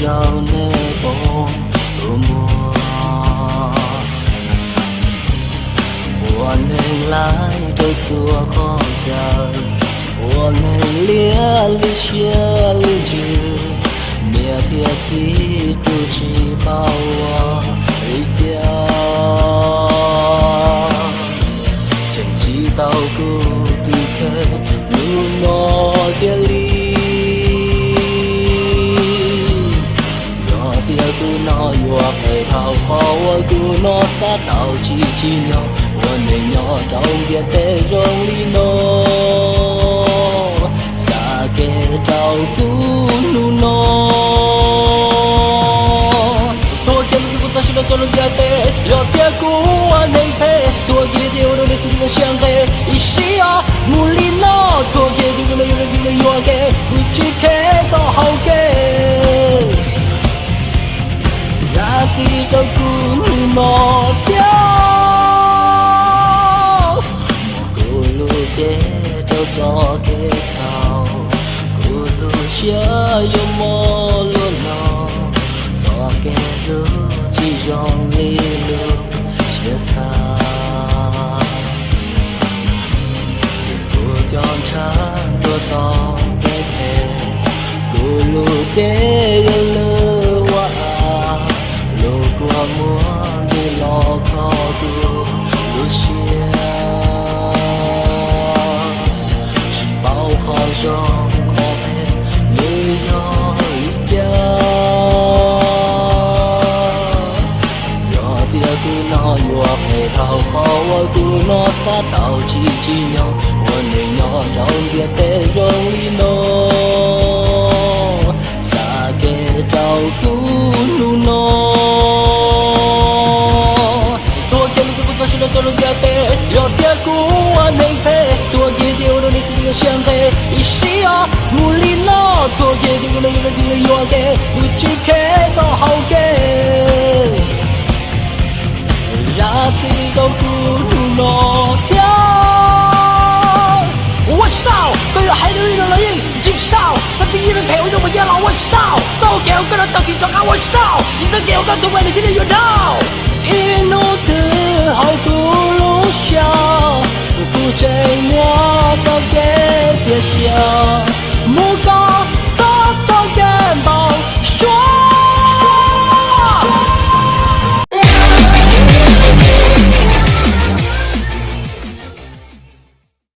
找那风魔。我能来这做好家，我能连理学理智，每天自顾只把我回家。前几道孤独可努诺的里，我的孤诺有陪跑好我孤诺撒到几几鸟。我能要到别的容里诺，啥给照顾努诺。多给你不再是那叫人家的，要点顾我能陪。多给的我都没是那想给，一些啊努力诺。多给的有人要给，不只给找好给，让自己照顾努诺掉。做给草，咕噜下有莫路诺，做给路只容易路写撒，铁骨雕长做做给配，咕噜给有路哇，路过莫的老靠路路下。好生活陪旅游一家，我的孤脑我陪好好我孤脑撒到几几鸟，我能要让别的容易弄，啥给照顾努诺。多给你不再是那叫人家的，要点顾我能陪。多给的我都你自己想给，一些啊努力诺。多给的有人要给，不只给找好给，让自己照顾努诺跳。我知道，都有海里的人影介绍，他第一人陪我用我养老，我知道。早给我个人到底装啊，我知道。医生给我个图片，你听得有道。一路的好古路小。不挣我早给别笑。